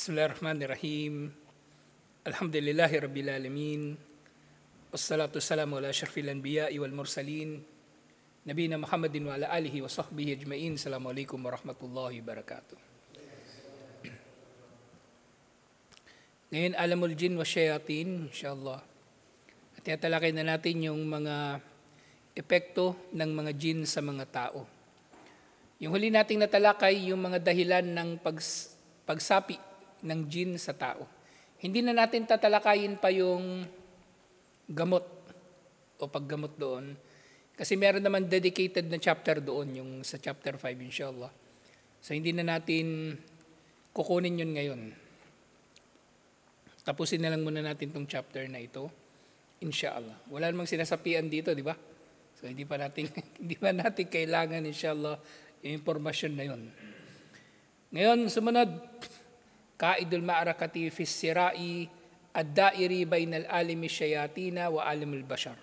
Bismillahirrahmanirrahim. Alhamdulillahi Rabbil Alamin. Wassalatu wassalamu ala asyrafil anbiya'i wal mursalin. Nabiyina Muhammadin wa ala alihi wa sahbihi ajma'in. Assalamualaikum warahmatullahi wabarakatuh. Ngayon, alamul jin wa syayatin, insyaAllah. At yatalakay na natin yung mga epekto ng mga jin sa mga tao. Yung huli nating natalakay, yung mga dahilan ng pagsapi ng jin sa tao. Hindi na natin tatalakayin pa yung gamot o paggamot doon. Kasi meron naman dedicated na chapter doon, yung sa chapter 5 inshallah. So hindi na natin kukunin yun ngayon. Tapusin na lang muna natin tong chapter na ito, inshallah. Wala namang sinasapian dito, di ba? So hindi pa natin kailangan inshallah yung impormasyon na yun. Ngayon, sumunod, Qaidul ma'arakati fi sirai ad-dairi bainal alimi syayatina wa alimul bashar.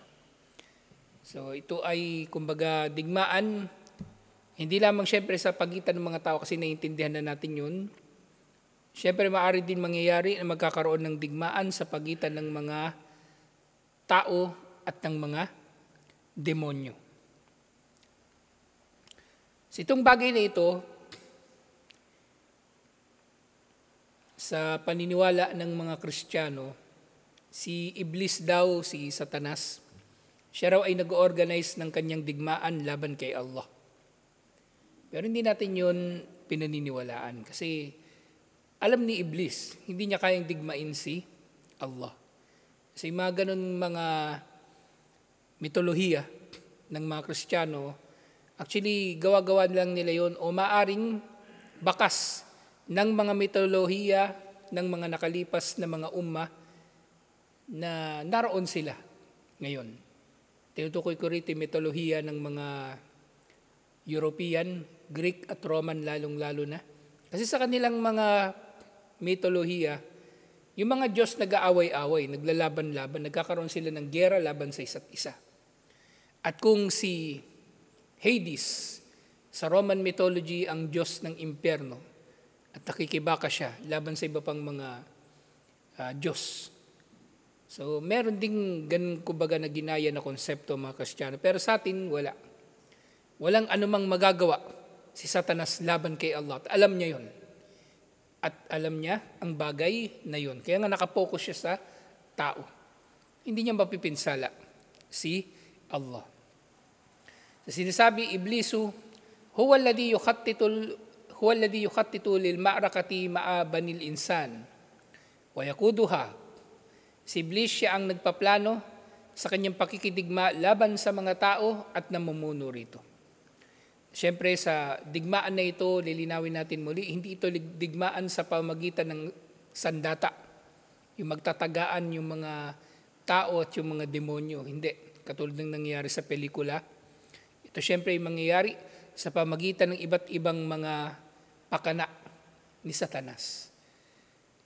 So ito ay kumbaga digmaan, hindi lamang syempre sa pagitan ng mga tao kasi naiintindihan na natin yun. Syempre maaari din mangyayari na magkakaroon ng digmaan sa pagitan ng mga tao at ng mga demonyo. So itong bagay na ito, sa paniniwala ng mga Kristiyano, si Iblis daw, si Satanas, siya raw ay nag-organize ng kanyang digmaan laban kay Allah. Pero hindi natin yun pinaniniwalaan kasi alam ni Iblis, hindi niya kayang digmain si Allah. Kasi mga ganun mga mitolohiya ng mga Kristiyano, actually gawa-gawa lang nila yun o maaring bakas ng mga mitolohiya ng mga nakalipas na mga umma na naroon sila ngayon. Tinutukoy ko rito mitolohiya ng mga European, Greek at Roman lalong-lalo na. Kasi sa kanilang mga mitolohiya, yung mga Diyos nag-aaway-away, naglalaban-laban, nagkakaroon sila ng giyera laban sa isa't isa. At kung si Hades, sa Roman mythology ang Diyos ng impyerno, at nakikibaka siya laban sa iba pang mga Diyos. So meron ding ganun kumbaga na ginaya na konsepto mga Kristiyano. Pero sa atin wala. Walang anumang magagawa si Satanas laban kay Allah. At alam niya yon. At alam niya ang bagay na yon. Kaya nga nakapokus siya sa tao. Hindi niya mapipinsala si Allah. So sinasabi, Iblisu, huwa alladhi yukhattitu lil ma'rakati ma'a banil insan wa yakuduha. Si Iblis siya ang nagpaplano sa kanyang pakikidigma laban sa mga tao at namumuno rito. Siyempre sa digmaan na ito, lilinawin natin muli, hindi ito digmaan sa pamagitan ng sandata. Yung magtatagaan yung mga tao at yung mga demonyo. Hindi. Katulad ng nangyayari sa pelikula. Ito siyempre yung mangyayari sa pamagitan ng iba't ibang mga pakana ni Satanas.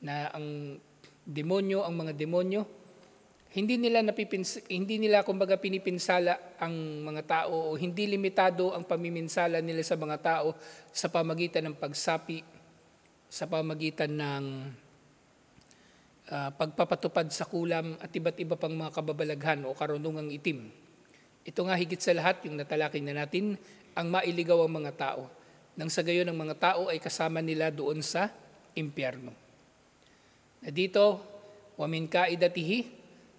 Na ang demonyo, ang mga demonyo, hindi nila kumbaga pinipinsala ang mga tao o hindi limitado ang pamiminsala nila sa mga tao sa pamagitan ng pagsapi, sa pamagitan ng pagpapatupad sa kulam at iba't iba pang mga kababalaghan o karunungang itim. Ito nga higit sa lahat yung natalakay na natin, ang mailigaw ang mga tao. Nang sa gayon ng mga tao ay kasama nila doon sa impyerno. Na dito, wa min kaidatihi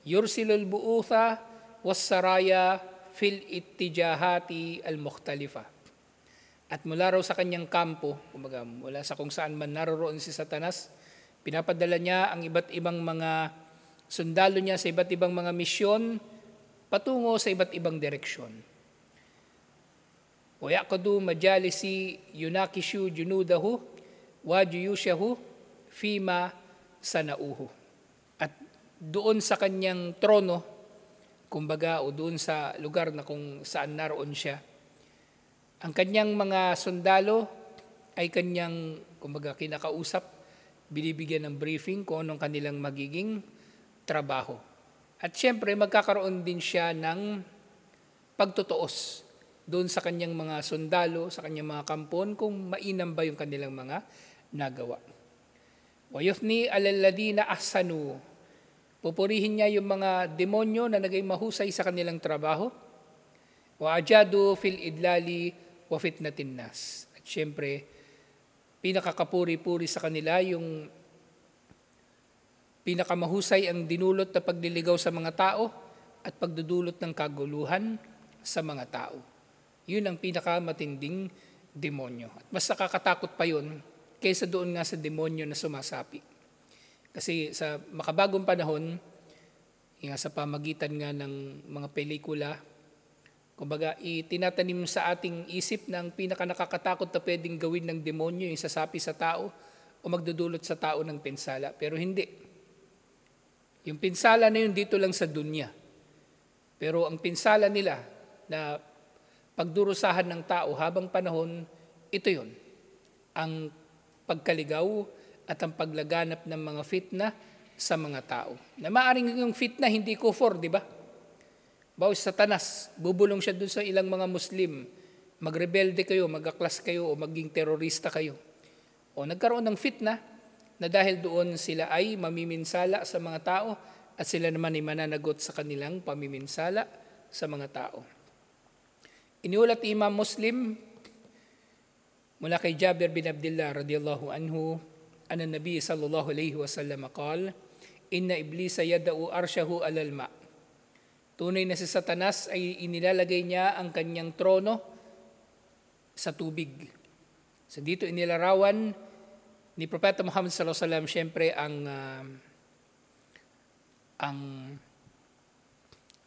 yursilul bu'utha was-saraya fil ittijahati al-mukhtalifa. At mula raw sa kanyang kampo, kumbaga mula sa kung saan man naroroon si Satanas, pinapadala niya ang iba't ibang mga sundalo niya sa iba't ibang mga misyon patungo sa iba't ibang direksyon. وَيَقْدُ مَجَالِسِ يُنَاكِشُ جُنُودَهُ وَجُيُوشَهُ فِيمَا سَنَؤُهُ. At doon sa kanyang trono, kumbaga o doon sa lugar na kung saan naroon siya, ang kanyang mga sundalo ay kanyang kumbaga kinakausap, binibigyan ng briefing kung anong kanilang magiging trabaho. At syempre magkakaroon din siya ng pagtutuos doon sa kanyang mga sundalo, sa kanyang mga kampon, kung mainam ba yung kanilang mga nagawa. Wayuthni alalladina ahsanu. Pupurihin niya yung mga demonyo na naging mahusay sa kanilang trabaho. Wa ajadu fil idlali wa fitnatin nas. At syempre, pinakakapuri-puri sa kanila yung pinakamahusay ang dinulot na pagliligaw sa mga tao at pagdudulot ng kaguluhan sa mga tao. Yun ang pinakamatinding demonyo. At mas nakakatakot pa yun kaysa doon nga sa demonyo na sumasapi. Kasi sa makabagong panahon, sa pamagitan nga ng mga pelikula, kumbaga itinatanim sa ating isip na ang pinakanakakatakot na pwedeng gawin ng demonyo yung sasapi sa tao o magdudulot sa tao ng pinsala. Pero hindi. Yung pinsala na yun dito lang sa dunya. Pero ang pinsala nila na pagdurusahan ng tao habang panahon, ito yun. Ang pagkaligaw at ang paglaganap ng mga fitna sa mga tao. Na maaring yung fitna hindi kufur, di ba? Bawas Satanas, bubulong siya dun sa ilang mga Muslim, magrebelde kayo, mag-aklas kayo, o maging terorista kayo. O nagkaroon ng fitna na dahil doon sila ay mamiminsala sa mga tao at sila naman ay mananagot sa kanilang pamiminsala sa mga tao. Iniulat Imam Muslim mula kay Jabir bin Abdullah radiyallahu anhu, أن النبي صلى الله عليه وسلم قال إن إبليس يدعو أرشه على الماء. Tunay na si Satanas ay inilalagay niya ang kanyang trono sa tubig. So dito inilarawan ni Propeta Muhammad sallallahu alaihi wasallam syempre ang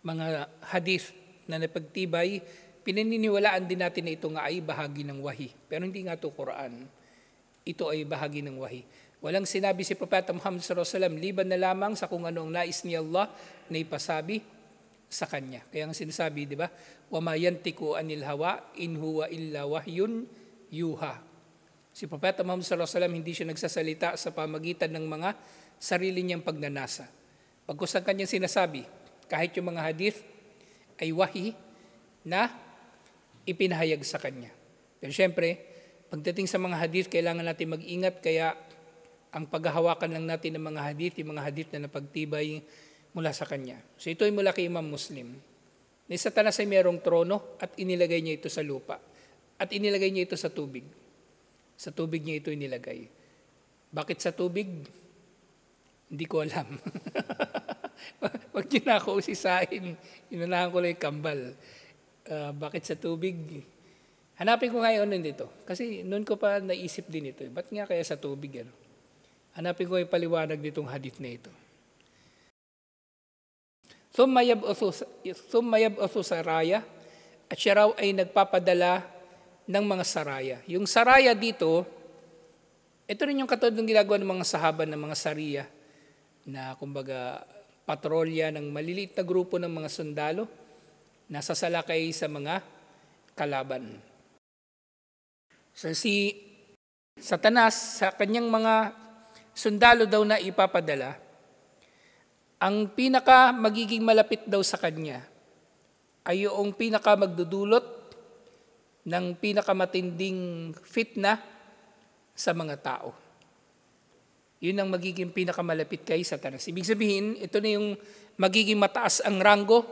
mga hadith na napagtibay, pinaniniwalaan din natin na ito nga ay bahagi ng wahi. Pero hindi nga ito Quran. Ito ay bahagi ng wahi. Walang sinabi si Propeta Muhammad sallallahu alaihi wasallam liban na lamang sa kung ano ang nais ni Allah na ipasabi sa kanya. Kaya ang sinasabi, di ba? Wa ma yantiku anil hawa in huwa illa wahyun yuha. Si Propeta Muhammad sallallahu alaihi wasallam hindi siya nagsasalita sa pamagitan ng mga sarili niyang pagnanasa. Pagkus ang kanyang sinasabi, kahit yung mga hadith ay wahi na ipinahayag sa kanya. Pero syempre, pagdating sa mga hadith, kailangan natin mag-ingat, kaya ang paghahawakan lang natin ng mga hadith, yung mga hadith na napagtibay mula sa kanya. So ito ay mula kay Imam Muslim. Ni Satanas ay mayroong trono at inilagay niya ito sa lupa. At inilagay niya ito sa tubig. Sa tubig niya ito inilagay. Bakit sa tubig? Hindi ko alam. Wag niyo na ako usisahin. Inunahan ko lang yung kambal. Bakit sa tubig? Hanapin ko ngayon dito. Kasi noon ko pa naisip din ito. Ba't nga kaya sa tubig? Hanapin ko yung paliwanag nitong hadith na ito. Thumma yab'athu saraya, at siya raw ay nagpapadala ng mga saraya. Yung saraya dito, ito rin yung katulad ng ginagawa ng mga sahaba ng mga sariya na kumbaga patrolya ng maliliit na grupo ng mga sundalo na sasalakay sa mga kalaban. So si Satanas sa kanyang mga sundalo daw na ipapadala, ang pinaka magiging malapit daw sa kanya ay yung pinaka magdudulot ng pinakamatinding fitna sa mga tao. Yun ang magiging pinakamalapit kay Satanas. Ibig sabihin, ito na yung magiging mataas ang ranggo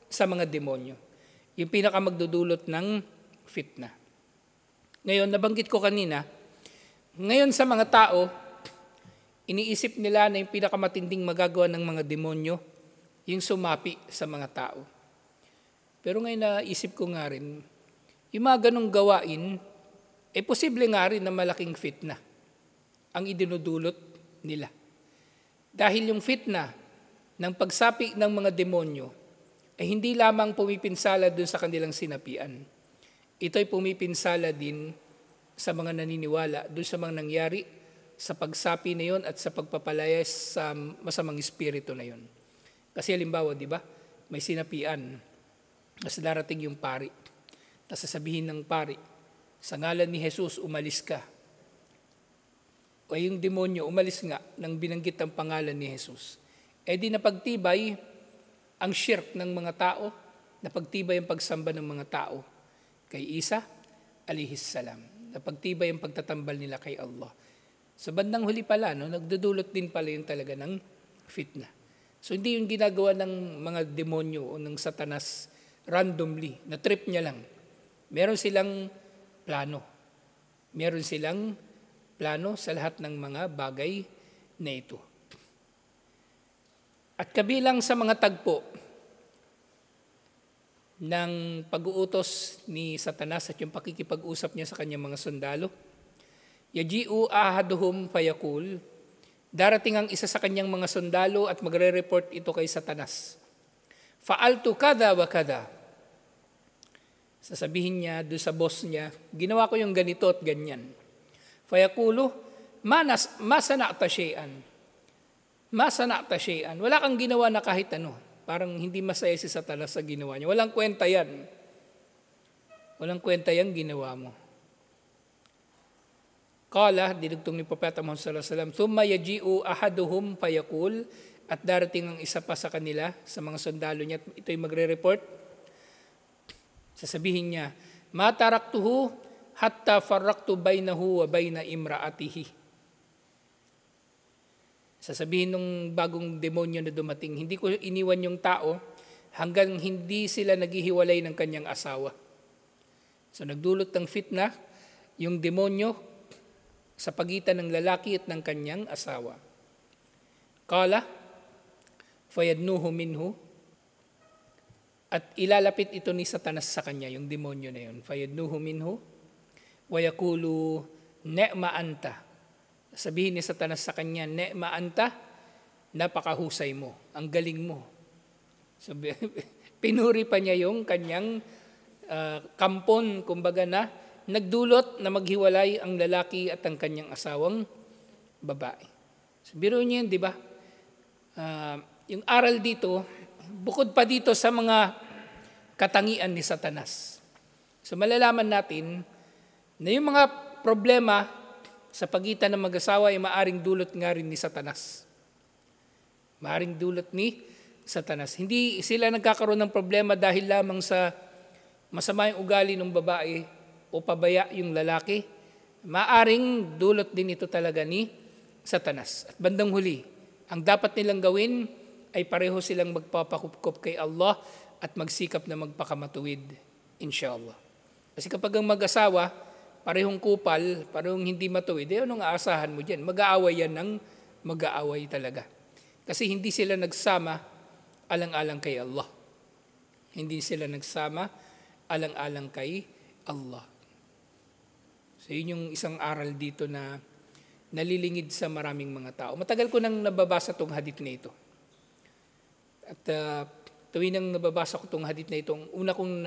sa mga demonyo. Yung pinaka magdudulot ng fitna. Ngayon, nabanggit ko kanina, ngayon sa mga tao, iniisip nila na yung pinakamatinding magagawa ng mga demonyo, yung sumapi sa mga tao. Pero ngayon naisip ko nga rin, yung mga ganong gawain, posible nga rin na malaking fitna ang idinudulot nila. Dahil yung fitna ng pagsapi ng mga demonyo ay hindi lamang pumipinsala dun sa kanilang sinapian. Ito ay pumipinsala din sa mga naniniwala, dun sa mga nangyari sa pagsapi na yon at sa pagpapalayas sa masamang espiritu na yon. Kasi halimbawa, di ba, may sinapian, mas darating yung pari. Tapos sasabihin ng pari, sa ngalan ni Jesus, umalis ka. O yung demonyo, umalis nga nang binanggit ang pangalan ni Jesus. Di napagtibay ang shirk ng mga tao, napagtibay ang pagsamba ng mga tao kay Isa, alayhis salam. Napagtibay ang pagtatambal nila kay Allah. Sa bandang huli pala, no, nagdudulot din pala yun talaga ng fitna. So hindi yung ginagawa ng mga demonyo o ng satanas randomly, na trip niya lang. Meron silang plano. Meron silang plano sa lahat ng mga bagay na ito. At kabilang sa mga tagpo ng pag-uutos ni Satanas at yung pakikipag-usap niya sa kanyang mga sundalo, yaji'u ahaduhum fayakul, darating ang isa sa kanyang mga sundalo at magre-report ito kay Satanas. Fa'altu kada wa kada. Sasabihin niya doon sa boss niya, ginawa ko yung ganito at ganyan. Fayakulu, masana'ta shay'an. Masana'ta shay'an. Wala kang ginawa na kahit ano. Parang hindi masaya si Satanas sa ginawa niya. Walang kwenta yan. Walang kwenta yan ginawa mo. Kala, dinugtong ni Propeta Muhammad sallallahu alaihi wasallam, thumma yaji'u ahaduhum fayakul, at darating ang isa pa sa kanila, sa mga sundalo niya, at ito'y magre-report. Sasabihin niya, ma taraktuhu hatta farraktu bainahu wa baina imraatihi. Sasabihin ng bagong demonyo na dumating, hindi ko iniwan yung tao hanggang hindi sila naghihiwalay ng kanyang asawa. So nagdulot ng fitna yung demonyo sa pagitan ng lalaki at ng kanyang asawa. Kala, fayadnuhu minhu, at ilalapit ito ni Satanas sa kanya, yung demonyo na yun. Fayadnuhu minhu, wayakulu ne'ma anta. Sabihin ni Satanas sa kanya, ne'ma anta, napakahusay mo, ang galing mo. So, pinuri pa niya yung kanyang kampon, kumbaga na, nagdulot na maghiwalay ang lalaki at ang kanyang asawang babae. So, biro niya yun, di ba? Yung aral dito, bukod pa dito sa mga katangian ni Satanas. So, malalaman natin na yung mga problema sa pagitan ng mag-asawa ay maaring dulot nga rin ni Satanas. Maaring dulot ni Satanas. Hindi sila nagkakaroon ng problema dahil lamang sa masama yung ugali ng babae o pabaya yung lalaki. Maaring dulot din ito talaga ni Satanas. At bandang huli, ang dapat nilang gawin ay pareho silang magpapakupkop kay Allah at magsikap na magpakamatuwid, inshallah. Kasi kapag ang mag-asawa, parehong kupal, parehong hindi matuwid, anong aasahan mo dyan? Mag-aaway yan ng mag-aaway talaga. Kasi hindi sila nagsama alang-alang kay Allah. Hindi sila nagsama alang-alang kay Allah. So yun yung isang aral dito na nalilingid sa maraming mga tao. Matagal ko nang nababasa itong hadith na ito. At tuwing nang nababasa ko itong hadith na ito, una kong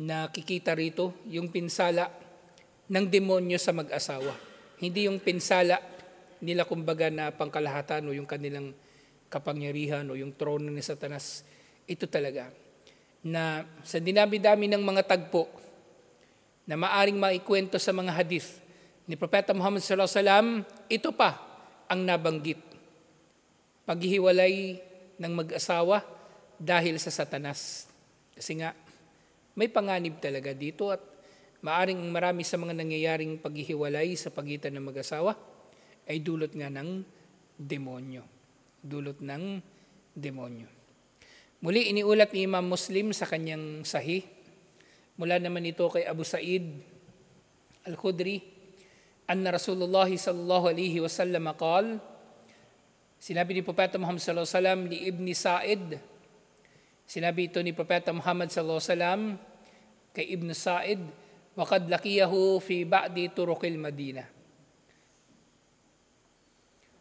nakikita rito yung pinsala ng demonyo sa mag-asawa. Hindi yung pinsala nila kumbaga na pangkalahatan o yung kanilang kapangyarihan o yung trono ni Satanas. Ito talaga na sa dinami-dami ng mga tagpo na maaring maikwento sa mga hadith ni Propeta Muhammad sallallahu alaihi wasallam, ito pa ang nabanggit. Paghihiwalay ng mag-asawa dahil sa Satanas. Kasi nga, may panganib talaga dito at maaring marami sa mga nangyayaring paghihiwalay sa pagitan ng mag-asawa ay dulot nga ng demonyo. Dulot ng demonyo. Muli iniulat ni Imam Muslim sa kanyang sahih. Mula naman ito kay Abu Sa'id Al-Khudri, anna Rasulullah sallallahu alaihi wasallam qala, sinabi ni Propeta Muhammad sallallahu alaihi wasallam li Ibni Sa'id, sinabi ito ni Propeta Muhammad sallallahu alaihi wasallam kay Ibn Sa'id, waqad laqiyahu fi ba'di turuqil Madinah.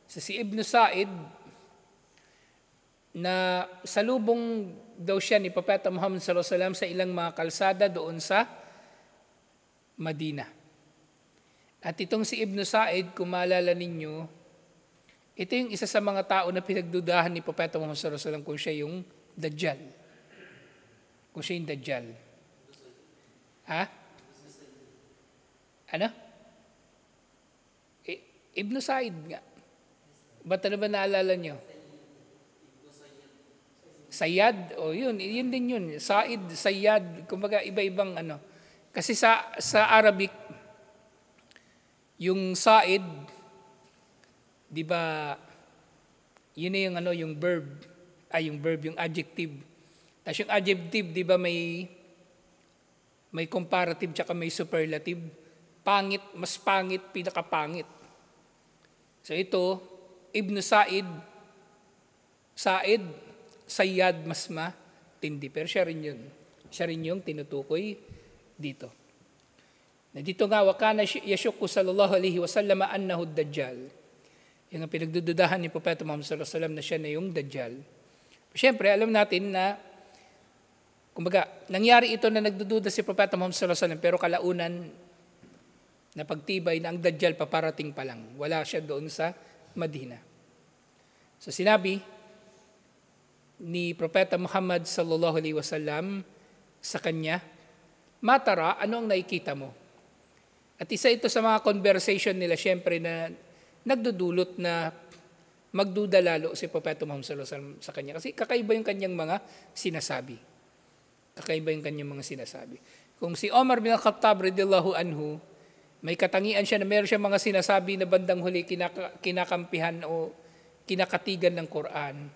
Si Ibn Sa'id, na salubong daw siya ni Propeta Muhammad sallallahu alaihi wasallam sa ilang mga kalsada doon sa Madina. At itong si Ibn Sa'id, kung maalala ninyo, ito yung isa sa mga tao na pinagdudahan ni Propeta Muhammad sallallahu alaihi wasallam kung siya yung Dajjal. Kung siya yung Dajjal. Ha? Ano? Ibn Sa'id nga. Ba't ano ba naalala nyo? Sayyad? O yun din yun. Sa'id, Sayyad, kumbaga iba-ibang ano. Kasi sa Arabic, Yung Said, di ba, yun na yung, yung verb, yung adjective. Tapos yung adjective, di ba, may comparative tsaka may superlative. Pangit, mas pangit, pinakapangit. So ito, Ibn Said, Sayyad, mas matindi. Pero siya rin yun. Siya rin yung tinutukoy dito. Na dito nga, wakana yashukku sallallahu alaihi wasallam annahu dajjal. Yung ang pinagdududahan ni Propeta Muhammad sallallahu alaihi wasallam na siya na yung Dajjal. Siyempre, alam natin na, kumbaga, nangyari ito na nagdududa si Propeta Muhammad sallallahu alaihi wasallam, pero kalaunan na pagtibay na ang Dajjal paparating pa lang. Wala siya doon sa Madina. So sinabi ni Propeta Muhammad sallallahu alaihi wasallam sa kanya, matara, ano ang nakikita mo? At isa ito sa mga conversation nila, siyempre, na nagdudulot na magduda lalo si Propeta Muhammad sallallahu alaihi wasallam sa kanya. Kasi kakaiba yung kanyang mga sinasabi. Kakaiba yung kanyang mga sinasabi. Kung si Omar bin Al-Khattab radiyallahu anhu, may katangian siya na meron siya mga sinasabi na bandang huli kinakampihan o kinakatigan ng Quran.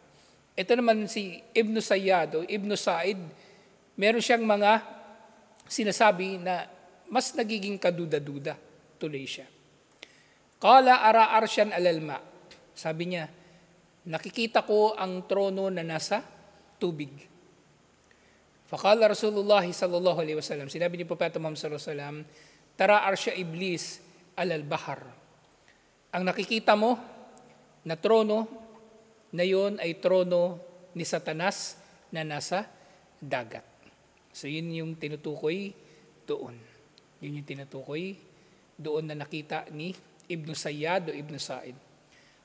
Ito naman si Ibn Sayyad o Ibn Said, meron siyang mga sinasabi na mas nagiging kaduda-duda. Tuloy siya. Qala ara arsyan alalma. Sabi niya, nakikita ko ang trono na nasa tubig. Faqala Rasulullah sallallahu alaihi wasallam, sinabi ni Propeta Muhammad sallallahu alaihi wasallam, tara arsya iblis alal bahar. Ang nakikita mo na trono na yon ay trono ni Satanas na nasa dagat. So yun yung tinutukoy doon. Yun yung tinutukoy doon na nakita ni Ibn Sayyad o Ibn Said.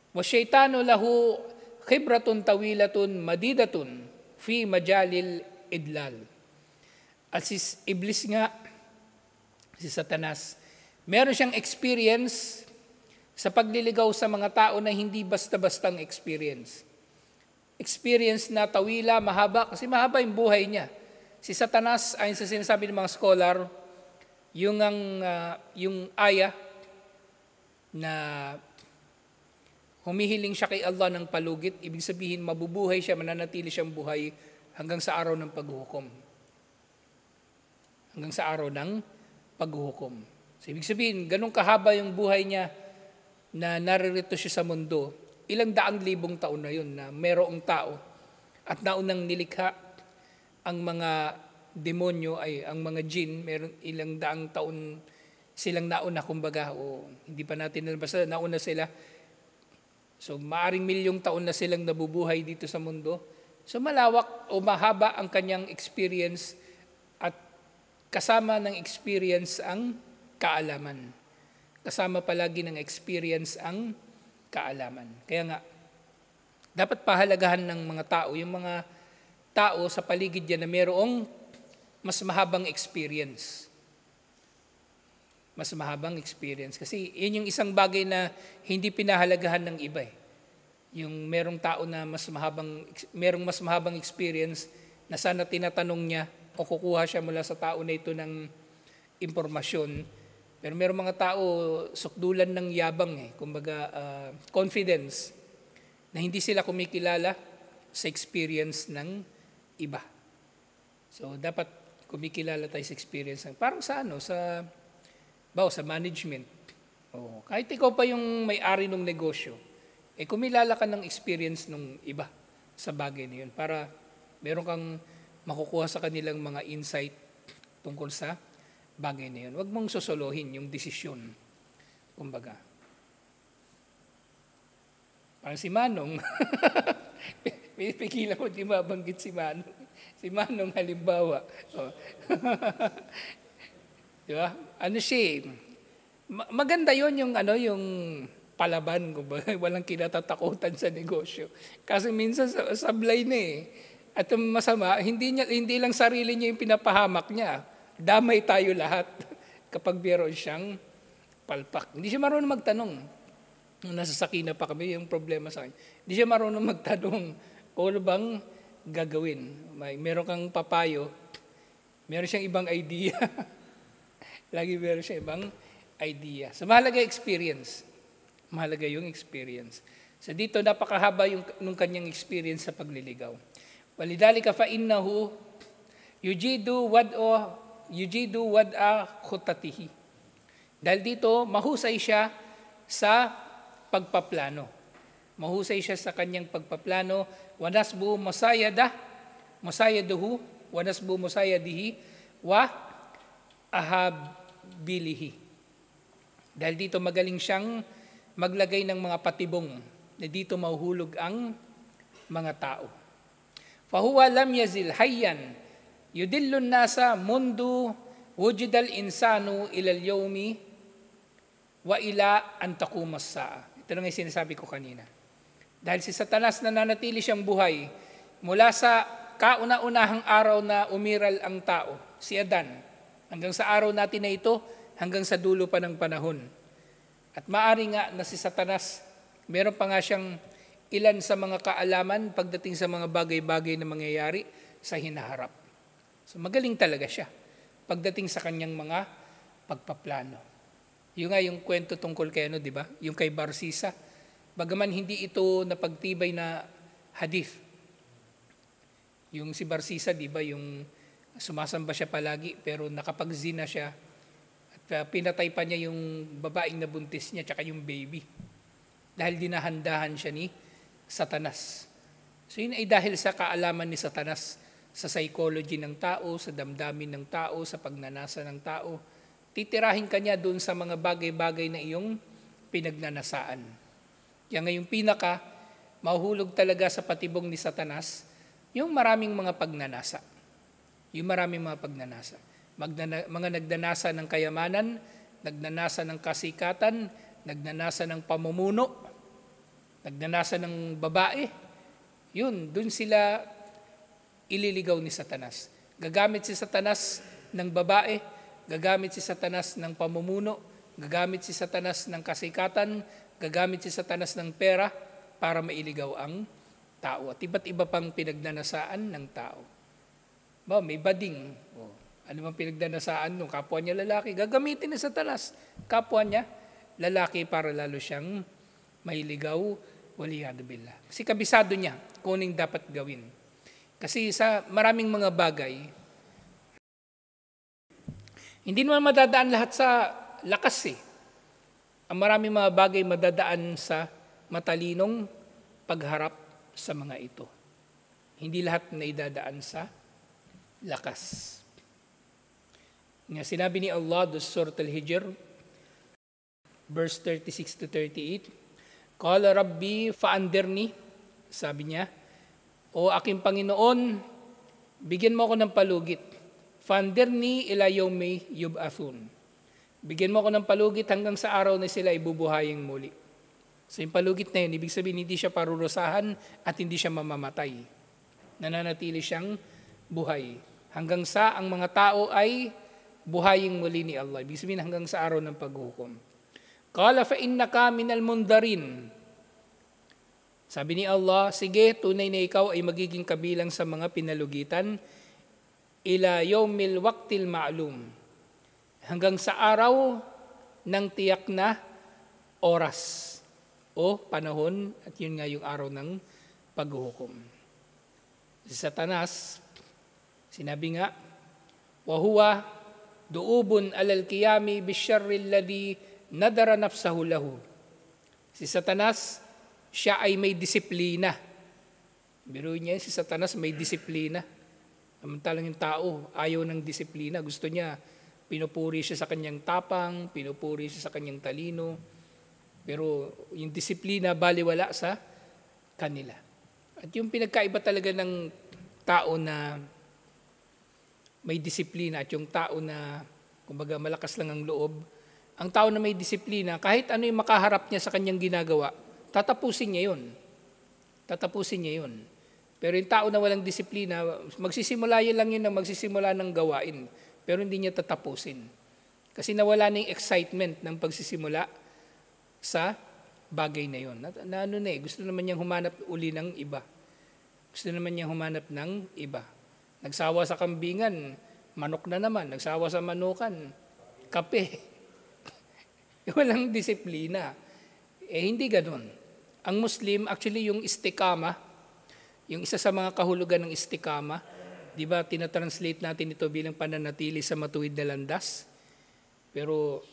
Wa syaitanu lahu khibratun tawilatun madidatun fi majalil idlal. At si Iblis nga, si Satanas, meron siyang experience sa pagliligaw sa mga tao na hindi basta-bastang experience. Experience na tawila, mahaba, kasi mahaba yung buhay niya. Si Satanas, ayon sa sinasabi ng mga scholar, yung aya na humihiling siya kay Allah ng palugit, ibig sabihin mabubuhay siya, mananatili siyang buhay hanggang sa araw ng paghuhukom. Hanggang sa araw ng paghuhukom. So, ibig sabihin, ganun kahaba yung buhay niya na naririto siya sa mundo, ilang daang libong taon na yun na merong tao at naunang nilikha ang mga demonyo ay ang mga jin, meron ilang daang taon silang nauna, kumbaga, o hindi pa natin nabasa, nauna sila. So, maaring milyong taon na silang nabubuhay dito sa mundo. So, malawak o mahaba ang kanyang experience at kasama ng experience ang kaalaman. Kasama palagi ng experience ang kaalaman. Kaya nga, dapat pahalagahan ng mga tao, yung mga tao sa paligid yan na mayroong mas mahabang experience. Mas mahabang experience. Kasi yun yung isang bagay na hindi pinahalagahan ng iba. Yung merong tao na merong mas mahabang experience na sana tinatanong niya o kukuha siya mula sa tao na ito ng impormasyon. Pero merong mga tao sukdulan ng yabang, kumbaga confidence, na hindi sila kumikilala sa experience ng iba. So dapat kumikilala tayo sa experience ng parang sa sa management. Kahit ikaw pa yung may-ari ng negosyo, kumilala ka ng experience ng iba sa bagay na yun para meron kang makukuha sa kanilang mga insight tungkol sa bagay na yun. Huwag mong sosolohin yung desisyon. Kumbaga. Parang si Manong. Pipigilan mo, di mabanggit si Manong. Si Manong halimbawa. Di ba? Ano siya? Maganda yon yung palaban, kumbaga, walang kinatatakutan sa negosyo. Kasi minsan sablay na . At ang masama, hindi lang sarili niya yung pinapahamak niya. Damay tayo lahat kapag meron siyang palpak. Hindi siya marunong magtanong. Nung nasa sakina pa kami, yung problema sa kanya. Hindi siya marunong magtanong kung ano bang gagawin. Meron kang papayo, meron siyang ibang idea. Lagi meron siya ibang idea. So mahalaga experience. Mahalaga yung experience. So dito napakahaba nung kanyang experience sa pagliligaw. Walidhalika fa innahu yujidu wad'a khutatihi. Dahil dito mahusay siya sa pagpaplano. Mahusay siya sa kanyang pagpaplano. Wanasbu masayaduhu, wanasbu masayadihi, wa ahabilihi. Dahil dito magaling siyang maglagay ng mga patibong na dito mahuhulog ang mga tao. Fahuwa lam yazil hayyan yudillun nasa mundu wujidal insanu ilal yawmi wa ila an taqumas saa. Ito na nga yung sinasabi ko kanina. Dahil si Satanas nananatili siyang buhay mula sa kauna-unahang araw na umiral ang tao, si Adan, hanggang sa araw natin na ito, hanggang sa dulo pa ng panahon. At maari nga na si Satanas, meron pa nga siyang ilan sa mga kaalaman pagdating sa mga bagay-bagay na mangyayari sa hinaharap. So magaling talaga siya pagdating sa kanyang mga pagpaplano. Yung nga yung kwento tungkol kay di ba? Yung kay Barsisa. Bagaman hindi ito napagtibay na hadith. Yung si Barsisa, di ba, yung sumasamba siya palagi pero nakapagzina siya at pinatay pa niya yung babaeng nabuntis niya tsaka yung baby. Dahil dinahandahan siya ni Satanas. So yun ay dahil sa kaalaman ni Satanas sa psychology ng tao, sa damdamin ng tao, sa pagnanasa ng tao. Titirahin ka niya doon sa mga bagay-bagay na iyong pinagnanasaan. Kaya ngayong pinaka, mahuhulog talaga sa patibong ni Satanas, yung maraming mga pagnanasa. Yung maraming mga pagnanasa. Mga nagnanasa ng kayamanan, nagnanasa ng kasikatan, nagnanasa ng pamumuno, nagnanasa ng babae. Yun, dun sila ililigaw ni Satanas. Gagamit si Satanas ng babae, gagamit si Satanas ng pamumuno, gagamit si Satanas ng kasikatan, gagamit si Satanas ng pera para mailigaw ang tao. At iba't iba pang pinagnanasaan ng tao. May bading. Ano bang pinagnanasaan ng kapwa niya lalaki? Gagamitin ni Satanas kapwa niya lalaki para lalo siyang mailigaw, waliyadu billah. Kasi kabisado niya kung anong dapat gawin. Kasi sa maraming mga bagay, hindi naman madadaan lahat sa lakas . Ang maraming mga bagay madadaan sa matalinong pagharap sa mga ito. Hindi lahat na idadaan sa lakas. Nga sinabi ni Allah do Surat Al-Hijr, verse 36 to 38, Qala Rabbi fa'andirni, sabi niya, O aking Panginoon, bigyan mo ako ng palugit. Fa'andirni ila yawmi yub'athun. Bigyan mo ako ng palugit hanggang sa araw na sila ibubuhayin muli. So yung palugit na yun, ibig sabihin hindi siya parurusahan at hindi siya mamamatay. Nananatili siyang buhay. Hanggang sa ang mga tao ay buhayin muli ni Allah. Ibig sabihin hanggang sa araw ng paghukom. Qala fa innaka minal mundarin. Sabi ni Allah, sige, tunay na ikaw ay magiging kabilang sa mga pinalugitan ila yawmil waqtil ma'lum. Hanggang sa araw ng tiyak na oras o panahon, at yun nga yung araw ng paghuhukom. Si Satanas, sinabi nga, wahuwa duubun alal qiyami bisyarri alladhi nadara nafsahu lahu. Si Satanas, siya ay may disiplina. Biruin niya, si Satanas may disiplina. Samantalang yung tao, ayaw ng disiplina. Gusto niya, pinupuri siya sa kanyang tapang, pinupuri siya sa kanyang talino. Pero yung disiplina, baliwala sa kanila. At yung pinagkaiba talaga ng tao na may disiplina at yung tao na, kumbaga, malakas lang ang loob, ang tao na may disiplina, kahit ano yung makaharap niya sa kanyang ginagawa, tatapusin niya yun. Tatapusin niya yun. Pero yung tao na walang disiplina, magsisimula yun lang yun na magsisimula ng gawain, pero hindi niya tatapusin. Kasi nawala na yung excitement ng pagsisimula sa bagay na yun. Gusto naman niyang humanap uli ng iba. Gusto naman niyang humanap ng iba. Nagsawa sa kambingan, manok na naman. Nagsawa sa manukan, kape. Walang disiplina. Hindi ganun. Ang Muslim, actually yung istikama, yung isa sa mga kahulugan ng istikama, di ba tinatranslate natin ito bilang pananatili sa matuwid na landas? Pero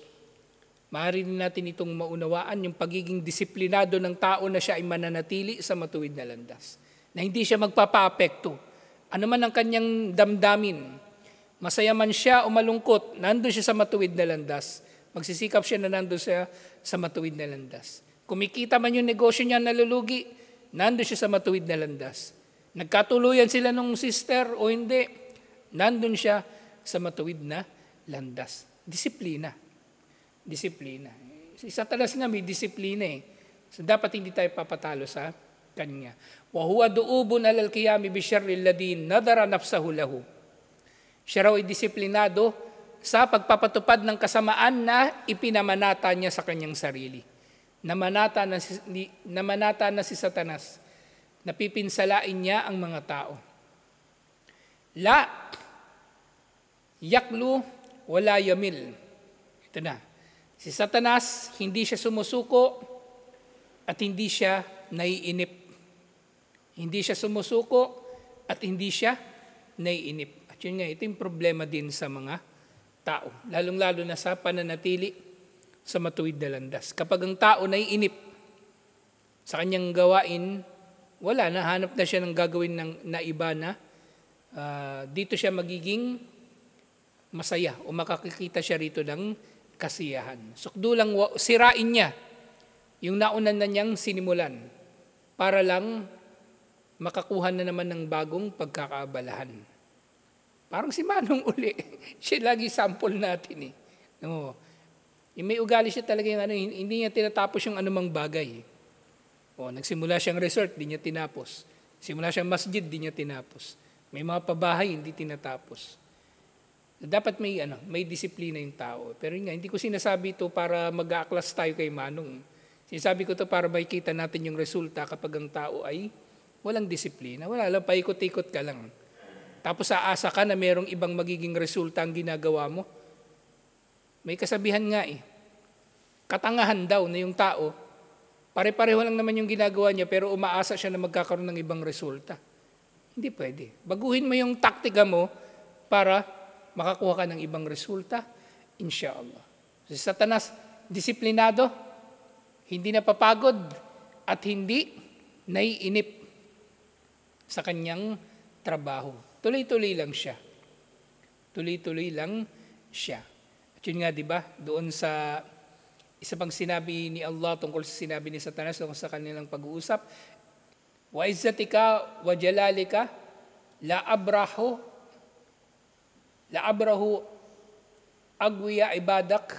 maaari din natin itong maunawaan yung pagiging disiplinado ng tao na siya ay mananatili sa matuwid na landas. Na hindi siya magpapaapekto. Ano man ang kanyang damdamin, masaya man siya o malungkot, nandun siya sa matuwid na landas. Magsisikap siya na nandun siya sa matuwid na landas. Kumikita man yung negosyo niya nalulugi, nandun siya sa matuwid na landas. Nagkatuluyan sila nung sister o hindi, nandun siya sa matuwid na landas. Disiplina. Disiplina. Si Satanas nga may disiplina eh. So dapat hindi tayo papatalo sa kanya. Wa huwa duubun alal qiyami bi syarril ladin nadara nafsahu lahu. Siya raw ay disiplinado sa pagpapatupad ng kasamaan na ipinamanata niya sa kanyang sarili. Namanata na si Satanas. Napipinsalain niya ang mga tao. La yaklu wala yamil. Ito na. Si Satanas, hindi siya sumusuko at hindi siya naiinip. Hindi siya sumusuko at hindi siya naiinip. At yun nga, ito yung problema din sa mga tao. Lalong-lalo na sa pananatili sa matuwid na landas. Kapag ang tao naiinip sa kanyang gawain, wala, nahanap na siya ng gagawin na iba na dito siya magiging masaya o makakikita siya rito ng kasiyahan. Sukdo lang sirain niya yung naunan na niyang sinimulan para lang makakuha na naman ng bagong pagkakaabalahan. Parang si Manong uli. Siya lagi sample natin eh. No. May ugali siya talaga yung hindi niya tinatapos yung anumang bagay. Nagsimula siyang resort, di niya tinapos. Simula siyang masjid, di niya tinapos. May mga pabahay, hindi tinatapos. Dapat may disiplina yung tao. Pero nga, hindi ko sinasabi ito para mag-aaklas tayo kay Manong. Sinasabi ko ito para makikita natin yung resulta kapag ang tao ay walang disiplina. Wala lang, paikot-ikot ka lang. Tapos aasa ka na merong ibang magiging resulta ang ginagawa mo. May kasabihan nga katangahan daw na yung tao, pare-pareho lang naman yung ginagawa niya pero umaasa siya na magkakaroon ng ibang resulta. Hindi pwede. Baguhin mo yung taktika mo para makakuha ka ng ibang resulta, insyaAllah. Si Satanas, disiplinado, hindi napapagod, at hindi naiinip sa kanyang trabaho. Tuloy-tuloy lang siya. Tuloy-tuloy lang siya. At yun nga, di ba, doon sa isa pang sinabi ni Allah tungkol sa sinabi ni Satanas tungkol sa kanilang pag-uusap, wa izzatika wa jalalika la abrahu agwiya ibadak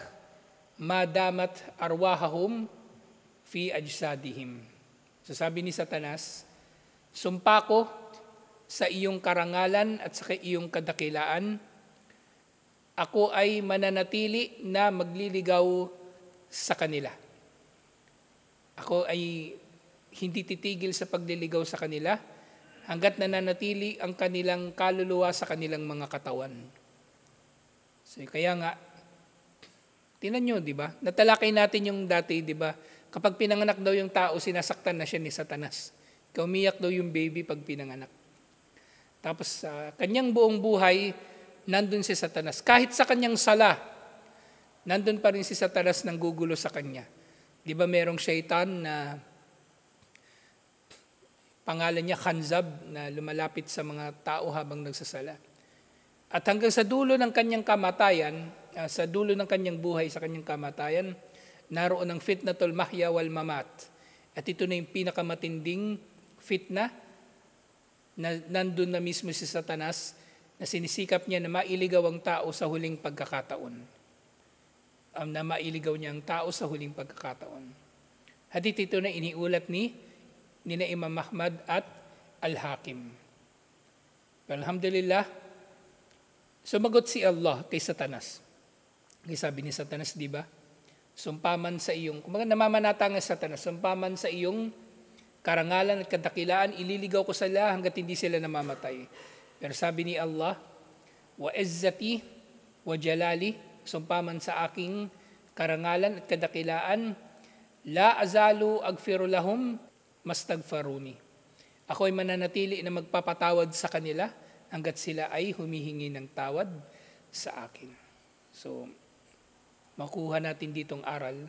madamat arwahahum fi ajsadihim. So sabi ni Satanas, sumpa ko sa iyong karangalan at sa iyong kadakilaan, ako ay mananatili na magliligaw sa kanila. Ako ay hindi titigil sa pagliligaw sa kanila hanggat nananatili ang kanilang kaluluwa sa kanilang mga katawan. So kaya nga, tinan nyo, di ba? Natalakay natin yung dati, di ba? Kapag pinanganak daw yung tao, sinasaktan na siya ni Satanas. Umiyak daw yung baby pag pinanganak. Tapos kanyang buong buhay, nandun si Satanas. Kahit sa kanyang sala, nandun pa rin si Satanas nang gugulo sa kanya. Di ba merong syaitan na pangalan niya Khanzab na lumalapit sa mga tao habang nagsasala. At hanggang sa dulo ng kanyang kamatayan, sa dulo ng kanyang buhay, sa kanyang kamatayan, naroon ang fitnatul mahya wal mamat. At ito na yung pinakamatinding fitna na nandun na mismo si Satanas na sinisikap niya na mailigaw ang tao sa huling pagkakataon. Na mailigaw niya ang tao sa huling pagkakataon. Hadith ito na iniulat ni Imam Ahmad at Al-Hakim. Alhamdulillah, sumagot si Allah kay Satanas. Kaya sabi ni Satanas, di ba? Sumpaman sa iyong, kumaga namamanata nga Satanas, sumpaman sa iyong karangalan at kadakilaan, ililigaw ko sila hanggat hindi sila namamatay. Pero sabi ni Allah, wa izzati wa jalali, sumpaman sa aking karangalan at kadakilaan, la azalu agfiru lahum mastagfaruni. Ako ay mananatili na magpapatawad sa kanila hanggat sila ay humihingi ng tawad sa akin. So, makuha natin ditong aral.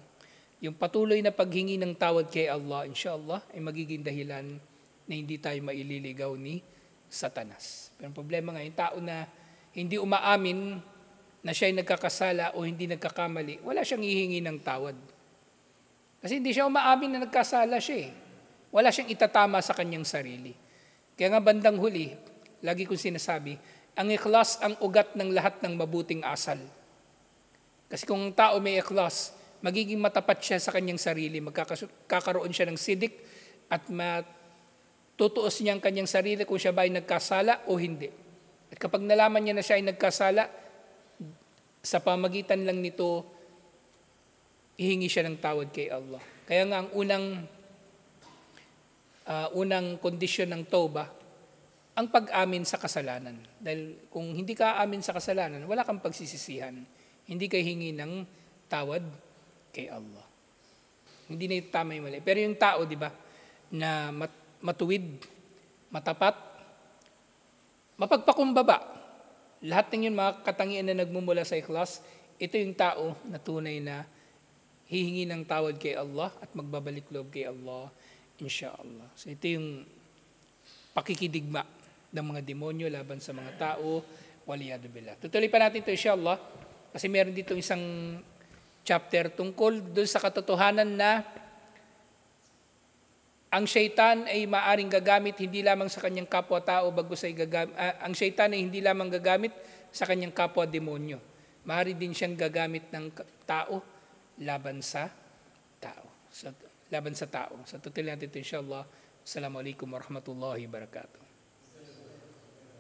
Yung patuloy na paghingi ng tawad kay Allah, inshallah, ay magiging dahilan na hindi tayo maililigaw ni Satanas. Pero ang problema nga, yung tao na hindi umaamin na siya ay nagkakasala o hindi nagkakamali, wala siyang hihingi ng tawad. Kasi hindi siya umaamin na nagkasala siya eh. Wala siyang itatama sa kanyang sarili. Kaya nga bandang huli, lagi kong sinasabi, ang ikhlas ang ugat ng lahat ng mabuting asal. Kasi kung ang tao may ikhlas, magiging matapat siya sa kanyang sarili, magkakaroon siya ng sidik at matutuos niya ang kanyang sarili kung siya ba ay nagkasala o hindi. At kapag nalaman niya na siya ay nagkasala, sa pamagitan lang nito, ihingi siya ng tawad kay Allah. Kaya nga ang unang kondisyon ng tauba, ang pag-amin sa kasalanan. Dahil kung hindi ka amin sa kasalanan, wala kang pagsisisihan. Hindi ka hingi ng tawad kay Allah. Hindi na ito tama yung mali. Pero yung tao, di ba, na matuwid, matapat, mapagpakumbaba, lahat ng yun mga katangian na nagmumula sa ikhlas, ito yung tao na tunay na hihingi ng tawad kay Allah at magbabalik loob kay Allah, inshallah. So ito yung pakikidigma ng mga demonyo laban sa mga tao, waliyadu billah. Tutuloy pa natin ito, inshallah, kasi meron dito isang chapter tungkol doon sa katotohanan na ang syaitan ay maaring gagamit hindi lamang sa kanyang kapwa-tao, bagkus ay ang syaitan ay hindi lamang gagamit sa kanyang kapwa-demonyo. Maaari din siyang gagamit ng tao laban sa tao. Sa tutuloy natin ito, inshallah. Assalamualaikum warahmatullahi wabarakatuh.